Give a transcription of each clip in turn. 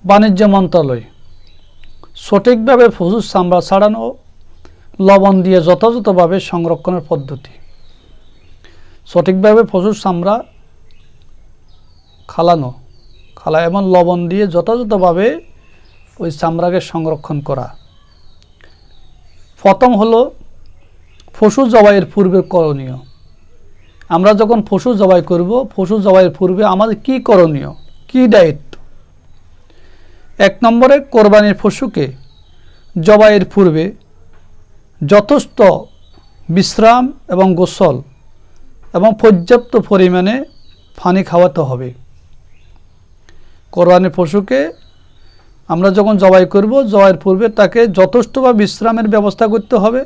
বাণিজ্য মন্ত্রণালয় সঠিকভাবে পশুর চামড়া ছাড়ানো, লবণ দিয়ে যথাযথভাবে সংরক্ষণের পদ্ধতি। সঠিকভাবে পশুর চামড়া খালা এবং লবণ দিয়ে যথাযথভাবে ওই চামড়াকে সংরক্ষণ করা। প্রথম হলো পশু জবাইয়ের পূর্বে করণীয়। আমরা যখন পশু জবাই করব, পশু জবাইয়ের পূর্বে আমাদের কি করণীয়, কি দায়িত্ব? 1 নম্বরে কোরবানির পশুকে জবাইয়ের পূর্বে যথেষ্ট বিশ্রাম এবং গোসল এবং পর্যাপ্ত পরিমাণে পানি খাওয়াতে হবে। কোরবানির পশুকে আমরা যখন জবাই করব, জবাইয়ের পূর্বে তাকে যথেষ্ট বা বিশ্রামের ব্যবস্থা করতে হবে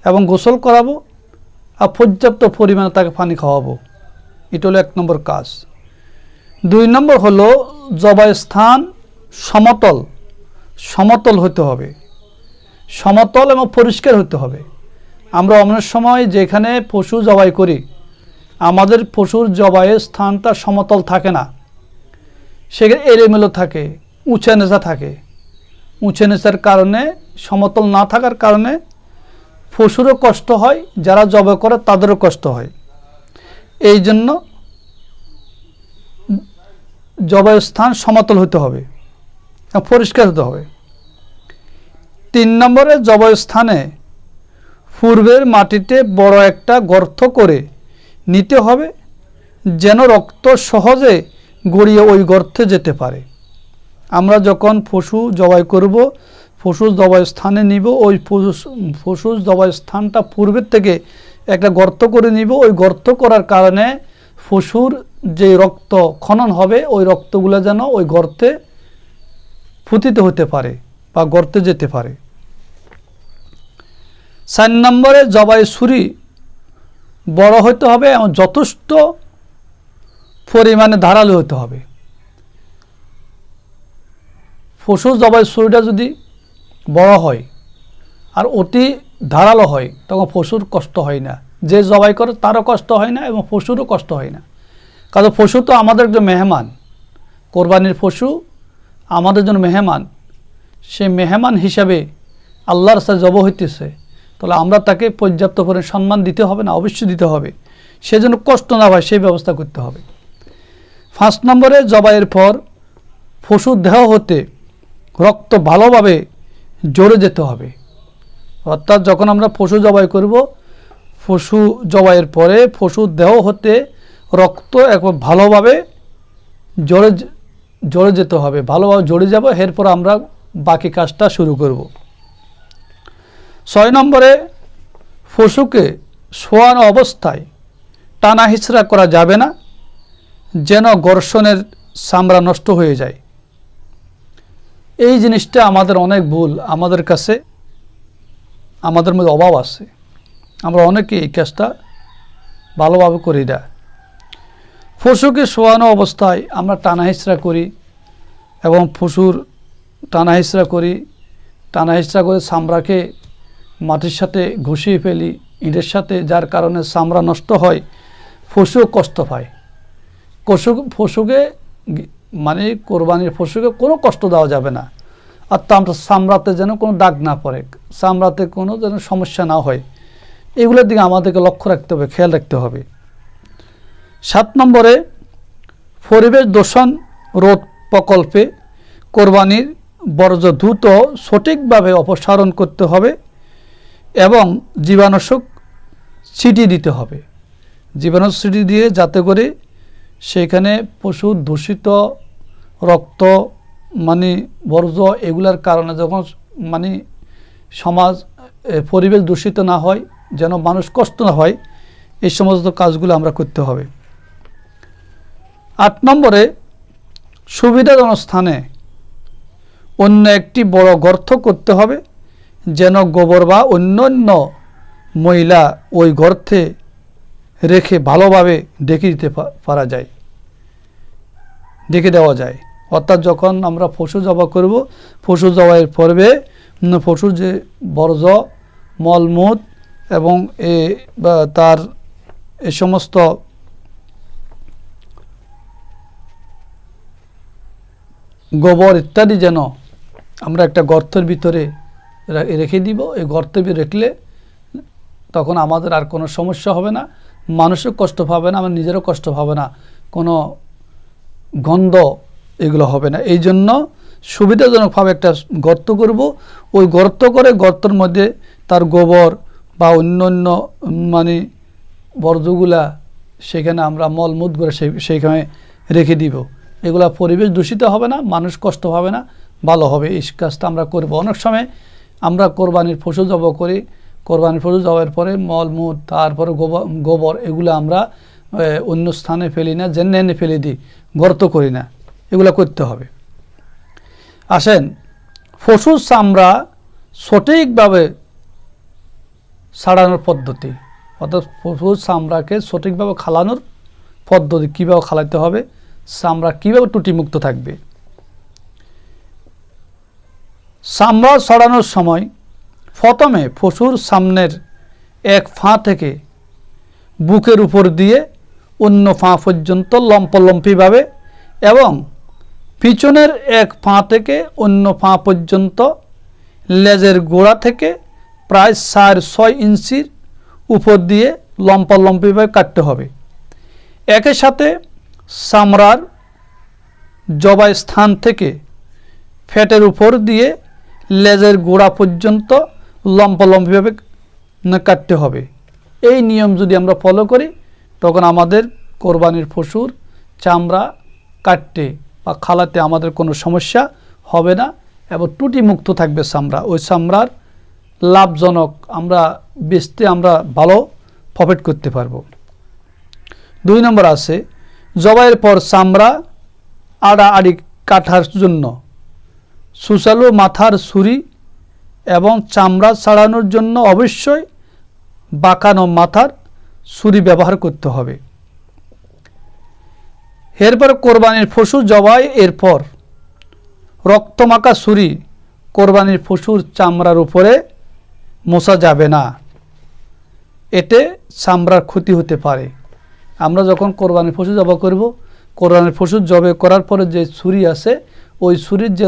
এবং গোসল করাবো আর পর্যাপ্ত পরিমাণে তাকে পানি খাওয়াবো। এটা হলো 1 নম্বর কাজ। 2 নম্বর হলো জবাই স্থান সমতল হতে হবে, সমতল এবং পরিষ্কার হতে হবে। আমরা অনেক সময় যেখানে পশু জবাই করি, আমাদের পশুর জবাইয়ের স্থানটা সমতল থাকে না, সেখানে এলোমেলো থাকে, উঁচা নেচা থাকে। উঁচা নেচার কারণে, সমতল না থাকার কারণে পশুরও কষ্ট হয়, যারা জবাই করে তাদেরও কষ্ট হয়। এই জন্য জবাইয়ের স্থান সমতল হতে হবে, পরিষ্কার হতে হবে। 3 নম্বরে জবাই স্থানে পূর্বের মাটিতে বড় একটা গর্ত করে নিতে হবে, যেন রক্ত সহজে গড়িয়ে ওই গর্তে যেতে পারে। আমরা যখন পশু জবাই করব, পশু জবাই স্থানে নিব, ওই পশু জবাই স্থানটা পূর্বের থেকে একটা গর্ত করে নিব। ওই গর্ত করার কারণে পশুর যে রক্ত খনন হবে, ওই রক্তগুলো যেন ওই গর্তে পতিত হতে পারে বা গর্তে যেতে পারে। 4 নম্বরে জবাই ছুরি বড় হতে হবে এবং যথেষ্ট পরিমাণে ধারালো হতে হবে। পশু জবাই ছুরিটা যদি বড় হয় আর অতি ধারালো হয়, তখন পশুর কষ্ট হয় না, যে জবাই করে তারও কষ্ট হয় না এবং পশুরও কষ্ট হয় না। কারণ পশু তো আমাদের জন্য মেহমান, কোরবানির পশু আমাদের জন্য মেহমান। সে মেহমান হিসাবে আল্লাহর সাথে জব হইতেছে, তাহলে আমরা তাকে পর্যাপ্ত পরিমাণে সম্মান দিতে হবে না? অবশ্যই দিতে হবে। সেজন্য কষ্ট না হয় সেই ব্যবস্থা করতে হবে। 5 নম্বরে জবাইয়ের পর পশুর দেহ হতে রক্ত ভালোভাবে জড়ে যেতে হবে। অর্থাৎ যখন আমরা পশু জবাই করব, পশু জবাইয়ের পরে পশুর দেহ হতে রক্ত একবার ভালোভাবে জড়ে যেতে হবে, ভালোভাবে জড়ে যাব। এরপর আমরা বাকি কাজটা শুরু করব। 6 নম্বরে পশুকে শোয়ানো অবস্থায় টানা হিচড়া করা যাবে না, যেন ঘর্ষণের চামড়া নষ্ট হয়ে যায়। এই জিনিসটা আমাদের অনেক ভুল, আমাদের কাছে, আমাদের মধ্যে অভাব আছে। আমরা অনেকে এই কাজটা ভালোভাবে করি না। পশুকে শোয়ানো অবস্থায় আমরা টানা হিচড়া করি এবং পশুর টানা হিচড়া করে চামড়াকে মাটির সাথে ঘষিয়ে ফেলি, ইটের সাথে, যার কারণে চামড়া নষ্ট হয়, পশুও কষ্ট পায়। পশুকে মানে কোরবানির পশুকে কোনো কষ্ট দেওয়া যাবে না। আর চামড়াতে যেন কোনো দাগ না পড়ে, চামড়াতে কোনো যেন সমস্যা না হয়, এগুলোর দিকে আমাদেরকে লক্ষ্য রাখতে হবে, খেয়াল রাখতে হবে। 7 নম্বরে পরিবেশ দূষণ রোধ প্রকল্পে কোরবানির বর্জ্য দ্রুত সঠিকভাবে অপসারণ করতে হবে এবং জীবাণুনাশক ছিটিয়ে দিতে হবে। জীবাণুনাশক ছিটিয়ে দিয়ে যাতে করে সেখানে পশুর দূষিত রক্ত বর্জ্য এগুলার কারণে যখন সমাজ পরিবেশ দূষিত না হয়, যেন মানুষ কষ্ট না হয়, এই সমস্ত কাজগুলো আমরা করতে হবে। 8 নম্বরে সুবিধাজনক স্থানে অন্য একটি বড় গর্ত করতে হবে, যেন গোবর বা অন্যান্য ময়লা ওই গর্তে রেখে ভালোভাবে ঢেকে দেওয়া যায়। অর্থাৎ যখন আমরা পশু জবাই করব, পশু জবাইয়ের পূর্বে পশুর যে বর্জ্য, মলমূত এবং তার এ সমস্ত গোবর ইত্যাদি যেন আমরা একটা গর্তের ভিতরে রেখে দিব। এই গর্তের ভিতরে রাখলে তখন আমাদের আর কোনো সমস্যা হবে না, মানুষও কষ্ট পাবে না, আমরা নিজেরও কষ্ট পাবে না, কোনো গন্ধ এগুলো হবে না। এই জন্য সুবিধাজনকভাবে একটা গর্ত করব। ওই গর্ত করে গর্তের মধ্যে তার গোবর বা অন্য মানে বর্জ্যগুলা সেখানে আমরা মলমূত করে সেইখানে রেখে দিব। এগুলা পরিবেশ দূষিত হবে না, মানুষ কষ্ট পাবে না, ভালো হবে। এই কাজটা আমরা করব। অনেক সময় আমরা কোরবানির পশু জব করি, কোরবানির পশু জবের পরে মলমূত তারপরে গোবর এগুলো আমরা অন্য স্থানে ফেলি না, জেনে ফেলে দিই, গর্ত করি না। এগুলো করতে হবে। আসেন, পশুর চামড়া সঠিকভাবে ছাড়ানোর পদ্ধতি, অর্থাৎ পশুর চামড়াকে সঠিকভাবে খালানোর পদ্ধতি, কীভাবে খালাতে হবে, চামড়া কীভাবে ত্রুটিমুক্ত থাকবে। চামড়া ছড়ানোর সময় প্রথমে পশুর সামনের এক ফাঁ থেকে বুকের উপর দিয়ে অন্য ফাঁ পর্যন্ত লম্পলম্পিভাবে এবং পিছনের এক ফাঁ থেকে অন্য ফাঁ পর্যন্ত লেজের গোড়া থেকে প্রায় 4-6 ইঞ্চির উপর দিয়ে লম্পালম্পিভাবে কাটতে হবে। একই সাথে চামড়ার জবাই স্থান থেকে ফ্যাটের উপর দিয়ে লেজের গোড়া পর্যন্ত লম্পালম্পিভাবে কাটতে হবে। এই নিয়ম যদি আমরা ফলো করি তখন আমাদের কোরবানির পশুর চামড়া কাটতে বা খালাতে আমাদের কোনো সমস্যা হবে না এবং ত্রুটিমুক্ত থাকবে চামড়া। ওই চামড়ার লাভজনক আমরা বেচতে আমরা ভালো প্রফিট করতে পারবো। 2 নম্বর আছে জবাইয়ের পর চামড়া আড়াআড়ি কাটার জন্য সুচালো মাথার ছুরি এবং চামড়া ছাড়ানোর জন্য অবশ্যই বাঁকানো মাথার ছুরি ব্যবহার করতে হবে। এরপর কোরবানির পশু জবাই এরপর রক্তমাখা ছুরি কোরবানির পশুর চামড়ার উপরে মোছা যাবে না, এতে চামড়ার ক্ষতি হতে পারে। আমরা যখন কোরবানির পশু জবাই করব, কোরবানির পশু জবাই করার পরে যে ছুরি আছে ওই ছুরির যে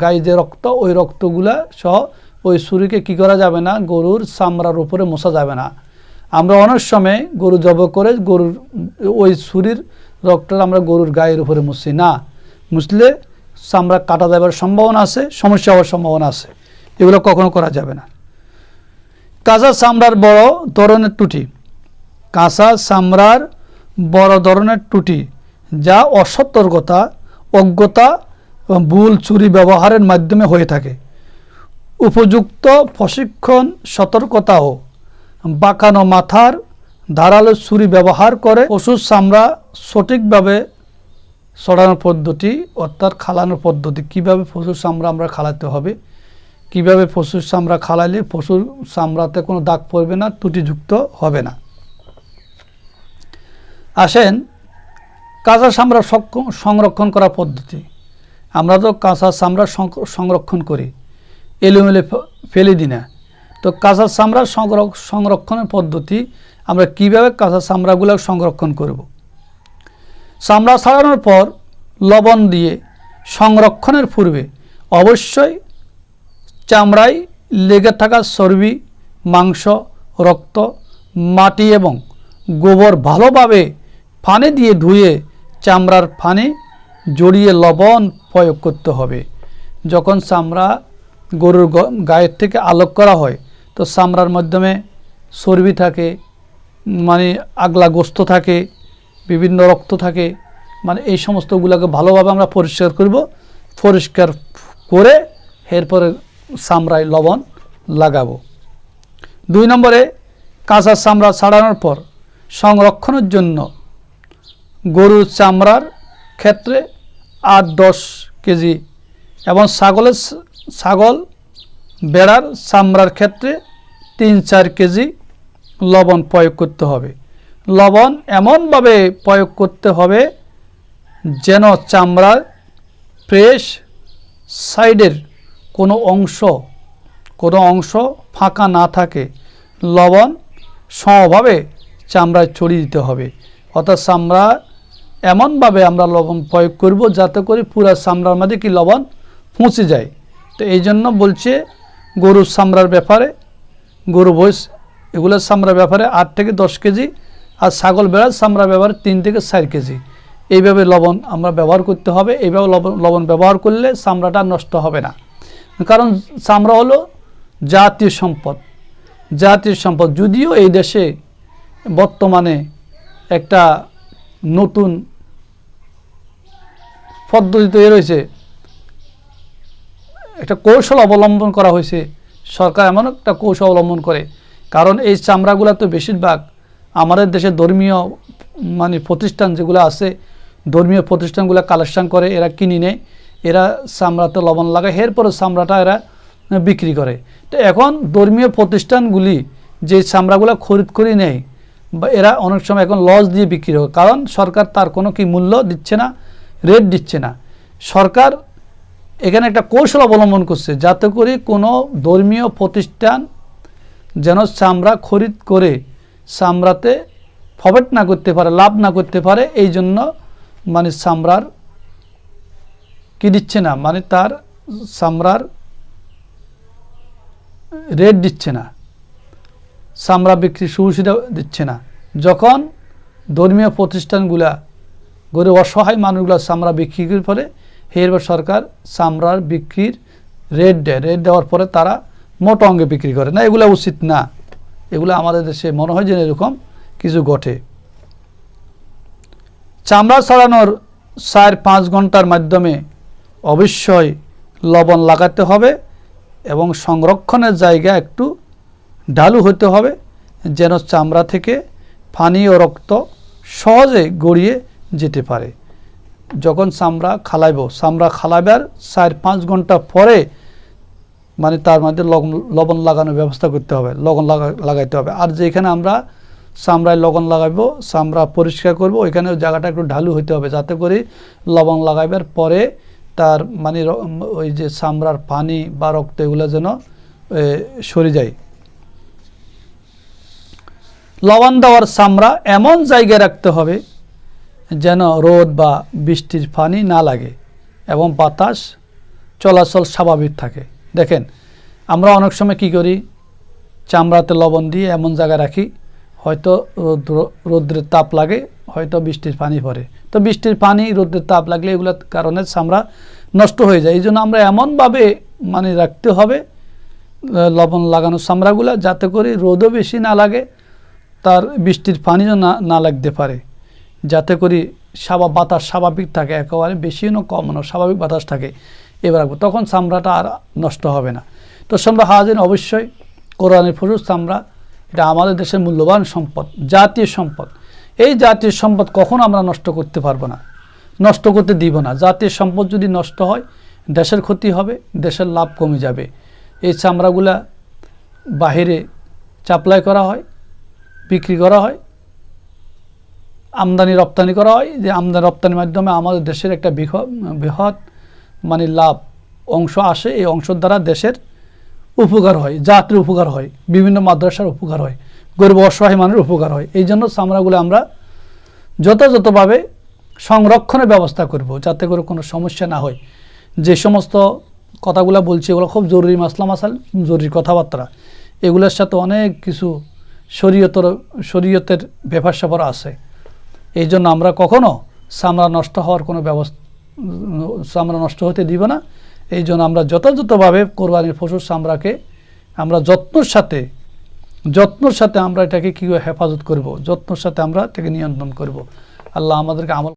গায়ে যে রক্ত, ওই রক্তগুলা সহ ওই ছুরিকে কি করা যাবে না, গরুর চামড়ার উপরে মোছা যাবে না। আমরা অনেক সময় গরু জবাই করে গরুর ওই ছুরির রক্তটা আমরা গরুর গায়ের উপরে মুছি না, মুছলে চামড়া কাটা যাবার সম্ভাবনা আছে, সমস্যা হওয়ার সম্ভাবনা আছে। এগুলো কখনো করা যাবে না। কাঁচা চামড়ার বড় ধরনের টুটি, কাঁচা চামড়ার বড় ধরনের টুটি যা অসতর্কতা, অজ্ঞতা এবং ভুল ছুরি ব্যবহারের মাধ্যমে হয়ে থাকে। উপযুক্ত প্রশিক্ষণ, সতর্কতা ও বাঁকানো মাথার ধারালো ছুরি ব্যবহার করে পশুর চামড়া সঠিকভাবে ছড়ানোর পদ্ধতি অর্থাৎ খালানোর পদ্ধতি, কিভাবে পশুর চামড়া আমরা খালাতে হবে, কিভাবে পশুর চামড়া খালাইলে পশুর চামড়াতে কোনো দাগ পড়বে না, ত্রুটিযুক্ত হবে না। আসেন কাঁচা চামড়া সংরক্ষণ করার পদ্ধতি। আমরা তো কাঁচা চামড়া সংরক্ষণ করি, এলোমেলো ফেলে দিই না। তো কাঁচা চামড়া সংরক্ষণের পদ্ধতি আমরা কিভাবে কাঁচা চামড়াগুলো সংরক্ষণ করব। চামড়া ছাড়ানোর পর লবণ দিয়ে সংরক্ষণের পূর্বে অবশ্যই চামড়ায় লেগে থাকা চর্বি, মাংস, রক্ত, মাটি এবং গোবর ভালোভাবে পানি দিয়ে ধুয়ে চামড়ার ফানে জড়িয়ে লবণ প্রয়োগ করতে হবে। যখন চামড়া গরুর গায়ের থেকে আলোক করা হয় তো চামড়ার মাধ্যমে চর্বি থাকে, মানে আগলা গোস্ত থাকে, বিভিন্ন রক্ত থাকে, মানে এই সমস্তগুলোকে ভালোভাবে আমরা পরিষ্কার করব। পরিষ্কার করে এরপরে চামড়ায় লবণ লাগাবো। 2 নম্বরে কাঁচা চামড়া ছাড়ানোর পর সংরক্ষণের জন্য গরুর চামড়ার ক্ষেত্রে 8-10 কেজি এবং ছাগল ভেড়ার চামড়ার ক্ষেত্রে 3-4 কেজি লবণ প্রয়োগ করতে হবে। লবণ এমনভাবে প্রয়োগ করতে হবে যেন চামড়ার ফ্রেশ সাইডের কোনো অংশ ফাঁকা না থাকে। লবণ সমভাবে চামড়ায় ছড়িয়ে দিতে হবে, অর্থাৎ চামড়া এমনভাবে আমরা লবণ প্রয়োগ করব যাতে করে পুরো চামড়ার মধ্যে কি লবণ পৌঁছে যায়। তো এই জন্য বলছে গরুর চামড়ার ব্যাপারে, গরু ভৈঁস এগুলোর চামড়ার ব্যাপারে 8 থেকে 10 কেজি, আর ছাগল ভেড়ার চামড়ার ব্যাপারে 3 থেকে 4 কেজি। এইভাবে লবণ আমরা ব্যবহার করতে হবে। এইভাবে লবণ ব্যবহার করলে চামড়াটা নষ্ট হবে না। কারণ চামড়া হলো জাতীয় সম্পদ। জাতীয় সম্পদ, যদিও এই দেশে বর্তমানে একটা নতুন পদ্ধতি তৈরি হয়েছে, একটা কৌশল অবলম্বন করা হয়েছে। সরকার এমন একটা কৌশল অবলম্বন করে, কারণ এই চামড়াগুলো তো বেশিরভাগ আমাদের দেশে ধর্মীয় প্রতিষ্ঠান যেগুলো আছে, ধর্মীয় প্রতিষ্ঠানগুলো কালেকশন করে, এরা কিনে নেয়, এরা চামড়াতে লবণ লাগায়, এরপরে চামড়াটা এরা বিক্রি করে। তো এখন ধর্মীয় প্রতিষ্ঠানগুলি যে চামড়াগুলো খরিদ করে নেয়, বা এরা অনেক সময় এখন লস দিয়ে বিক্রি করে, কারণ সরকার তার কোনো কি মূল্য দিচ্ছে না, রেট দিচ্ছে না। সরকার এখানে একটা কৌশল অবলম্বন করছে যাতে করে কোনো ধর্মীয় প্রতিষ্ঠান যেন চামড়া খরিদ করে চামড়াতে প্রফিট না করতে পারে, লাভ না করতে পারে। এই জন্য চামড়ার কি দিচ্ছে না, তার চামড়ার রেট দিচ্ছে না, চামড়া বিক্রির সুবিধা দিচ্ছে না। যখন ধর্মীয় প্রতিষ্ঠানগুলা গরিব অসহায় মানুষগুলো চামড়া বিক্রি করে পরে, এরপর সরকার চামড়ার বিক্রির রেট দেয়। রেট দেওয়ার পরে তারা মোটা অঙ্গে বিক্রি করে না। এগুলো উচিত না। এগুলো আমাদের দেশে মনে হয় যে এরকম কিছু ঘটে। চামড়া ছাড়ানোর 4-5 ঘন্টার মাধ্যমে অবশ্যই লবণ লাগাতে হবে এবং সংরক্ষণের জায়গা একটু ঢালু হতে হবে, যেন চামড়া থেকে পানি ও রক্ত সহজে গড়িয়ে যেতে পারে। যখন চামড়া খালাইবার 4-5 ঘন্টা পরে তার মধ্যে লবণ লাগানোর ব্যবস্থা করতে হবে, লবণ লাগাইতে হবে। আর যেখানে আমরা চামড়ায় লবণ লাগাইবো, চামড়া পরিষ্কার করব, ওইখানে জায়গাটা একটু ঢালু হইতে হবে, যাতে করে লবণ লাগাইবার পরে তার ওই যে চামড়ার পানি বা রক্ত এগুলো যেন সরে যায়। লবণ দেওয়ার চামড়া এমন জায়গায় রাখতে হবে যেন রোদ বা বৃষ্টির পানি না লাগে এবং বাতাস চলাচল স্বাভাবিক থাকে। দেখেন, আমরা অনেক সময় কি করি, চামড়াতে লবণ দিয়ে এমন জায়গায় রাখি, হয়তো রৌদ্রের তাপ লাগে, হয়তো বৃষ্টির পানি পড়ে। তো বৃষ্টির পানি, রৌদ্রের তাপ লাগলে এগুলোর কারণে চামড়া নষ্ট হয়ে যায়। এই জন্য আমরা এমনভাবে রাখতে হবে লবণ লাগানো চামড়াগুলো, যাতে করে রোদও বেশি না লাগে, তার বৃষ্টির পানিও না লাগতে পারে, যাতে করে বাতাস স্বাভাবিক থাকে, একেবারে বেশি না কম না, স্বাভাবিক বাতাস থাকে। এবার রাখবো, তখন চামড়াটা আর নষ্ট হবে না। তো আমরা হাজির, অবশ্যই কোরবানির পশুর চামড়া এটা আমাদের দেশের মূল্যবান সম্পদ, জাতীয় সম্পদ। এই জাতীয় সম্পদ কখনো আমরা নষ্ট করতে পারবো না, নষ্ট করতে দিব না। জাতীয় সম্পদ যদি নষ্ট হয়, দেশের ক্ষতি হবে, দেশের লাভ কমে যাবে। এই চামড়াগুলা বাহিরে সাপ্লাই করা হয়, বিক্রি করা হয়, আমদানি রপ্তানি করা হয়। যে আমদানি রপ্তানির মাধ্যমে আমাদের দেশের একটা বৃহৎ লাভ অংশ আসে। এই অংশের দ্বারা দেশের উপকার হয়, জাতির উপকার হয়, বিভিন্ন মাদ্রাসার উপকার হয়, গরিব অসহায় মানুষের উপকার হয়। এই জন্য চামড়াগুলো আমরা যথাযথভাবে সংরক্ষণের ব্যবস্থা করব, যাতে করে কোনো সমস্যা না হয়। যে সমস্ত কথাগুলো বলছি এগুলো খুব জরুরি মাসাল, জরুরি কথাবার্তা। এগুলোর সাথে অনেক কিছু শরীয়তের ব্যাপার স্যাপার আছে। এই জন্য আমরা কখনো চামড়া নষ্ট হওয়ার কোনো চামড়া নষ্ট হতে দিব না। এই জন্য আমরা যথাযথভাবে কোরবানির পশুর চামড়াকে আমরা যত্নর সাথে আমরা এটাকে কীভাবে হেফাজত করব, যত্নর সাথে আমরা এটাকে নিয়ন্ত্রণ করব। আল্লাহ আমাদেরকে আমল